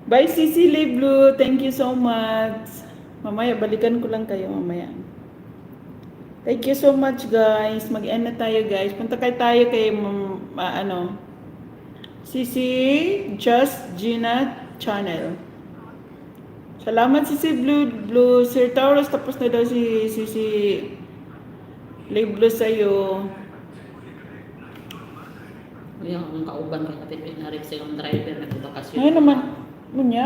Bye, Sisi Blue. Thank you so much. Mamaya, balikan ko lang kayo mamaya. Thank you so much, guys. Mag-end na tayo, guys. Punta tayo kay, Sisi Just Gina Channel. Salamat, Sisi Blue. Sir Taurus, tapos na daw si Sisi Blue sa'yo. Yung ang kauban ko napipit na rin sa yung driver nagbakasyon. Ngayon naman, munya.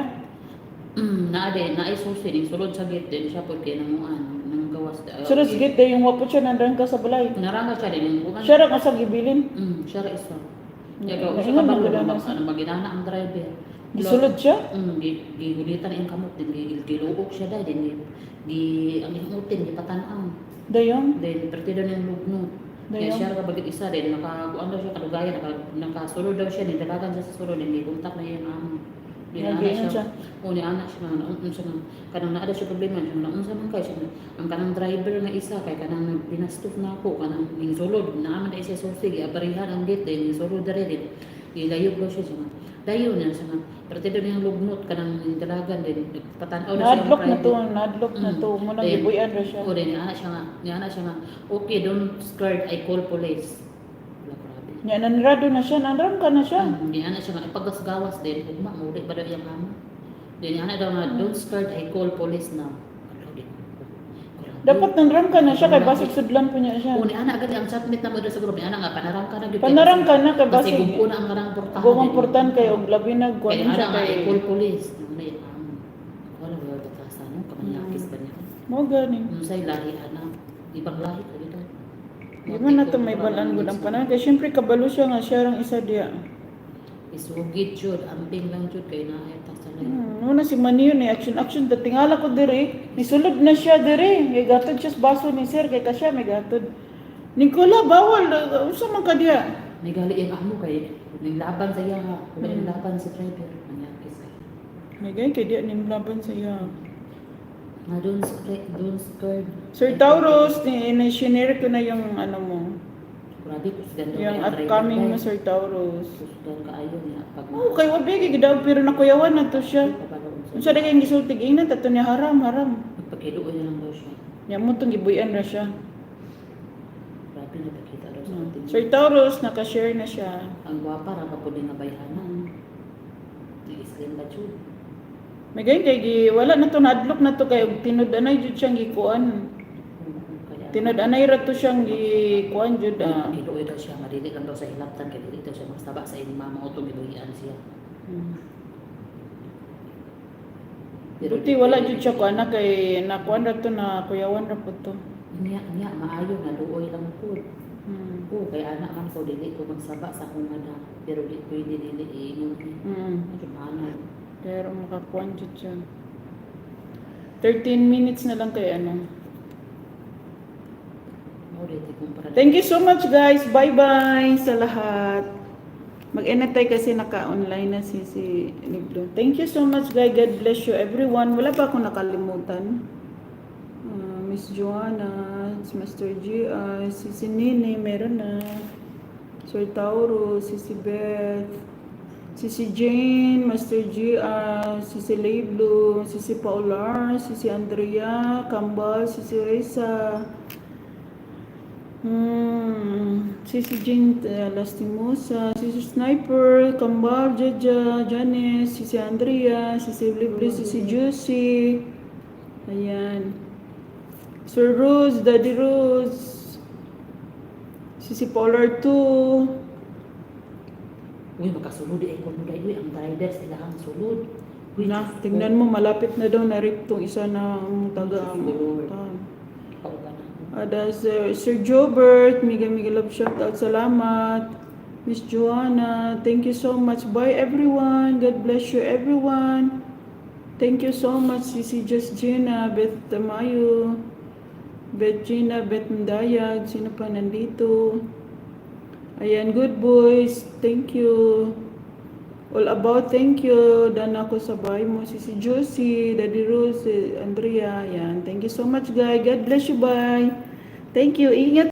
Naay susi ning sulod sa gate din siya porque namuan nang gawas. Sura sige, day yung wapo siya nandang ka sa balay. Naranga siya din yung bukan. Siya ra ka sa gibilin. Siya ra isa. Kaya Mm, ko siya naingon kabalo mo na na sa- maginana ang driver. Gisulod siya? Gigulitan ang kamot din giluok siya dai din ang imutin di patan-ang. Dayong? Then partido ng lugnot. Kaya Dayong? siya ka bagit isa din nakakuan daw siya kalugayan nakasulod daw siya ni dalagan siya sa sulod din buntak na yung amo. Di na Nagbiyan siya. siya. O ni anak siya na unsa na kanang naa siya problema siya na unsa man kay siya ang kanang driver na isa kay kanang pinastof na ako kanang ning sulod naaman siya susig abarihan ang gate ning sulod dere din ilayo ko siya siya dayo na siya partido niyang lugnot kanang dalagan din patanaw na siya Nadlock na to. Muna Then, gibuyan ra siya. o din ni anak siya nga okay don't scared I call police. Wala, grabe. Nya nanrado na siya, nanram ka na siya. Di ana siya nga ipaggasgawas din ugma mo di ba daw yung amo. Di ana daw nga don't scared I call police now. Alaw din. Dapat nanram ka na siya kay basig sudlan po niya siya. Uni ana agad ang submit na mo sa grupo ni ana nga panarang ka na gyud. Panarang ka na kay kasi basig. gugpo na ang kanang portahan. Gumang portan kay og labi na kuan Kaya ana siya nga I kay. call police. Ano yung amo. Wala wala tatasa no kamanyakis ba niya. Mo gani. Unsay lahi ana. Ibang lahi ka dito. Di man nato may balaan gud ang panahon kay syempre kabalo siya nga siya rang isa diya. Isugid jud amping lang jud kay naay ta sa lahi. Muna si Maniyo ni action ta tingala ko diri, nisulod na siya diri. May gatod siya sa baso ni sir kay kasya may gatod. Nicola bawal unsa man ka diya? May gali yung amo kay naglaban sa iya ha. Wala yung laban sa driver. Manyakis ay. May gay kay diya ning laban sa iya. Nga don't scared. Sir Taurus, ni-share ko na yung ano mo. Grabe ko sa Yung upcoming mo, Sir Taurus. Susudan ka ayo niya pag Oh, kay wabi kay gidaw pero nakuyawan na to siya. Unsa da kay gisultig ina tato niya haram. Pagpakiluoy na lang daw siya. Nya mo tong gibuyan ra siya. Grabe na pakita daw sa ating. Sir Taurus, naka-share na siya. Ang gwapa ra pa pud nga bayhana. Islim ba jud? May gay kay wala na to nadlok na to kay og tinud-anay jud siyang gikuan. Kaya Tinud-anay ra to siyang gikuan jud. kiluoy daw siya madili lang daw sa hilaptan kay dili daw siya magsaba sa inyong mama o gibuhian siya. Buti wala jud siya kuan na kay nakuan ra to na kuyawan ra pud to. Niya maayo na luoy lang pud. Oo, kaya anak man ko dili ko magsaba sa akong anak pero di pwede dili ingon ano. Pero makakuan jud siya. 13 minutes na lang kay ano. Mo dito kumpara. Thank you so much guys. Bye-bye sa lahat. Mag-end na tayo kasi naka-online na si Liblo. Thank you so much guys. God bless you everyone. Wala pa akong nakalimutan. Miss Joanna, Mr. G, si Nini, meron na. Sir Tauro, si Beth, si Jane, Master G, si Liblo, si Paular, si Andrea, Kambal, si Reza, si Jane Lastimosa, si Sniper, Kambal, Jaja, Janice, si Andrea, si Liblo, si Juicy, ayan. Sir Rose, Daddy Rose, si Polar 2, Uy, makasulod ay kung dahil ang driver sila ang sulod. Uy, na, tingnan mo, malapit na daw na rip tong isa na taga Ada Sir Jobert, Miga love shoutout, salamat. Miss Joanna, thank you so much. Bye everyone. God bless you everyone. Thank you so much, Sisi Just Gina, Beth Tamayo, Beth Gina, Beth Ndayag, sino pa nandito? Ayan, good boys. Thank you. All about, thank you. Dan ako sa bahay mo. Si Josie, Daddy Rose, Andrea. Ayan. Thank you so much, guys. God bless you. Bye. Thank you. Ingat.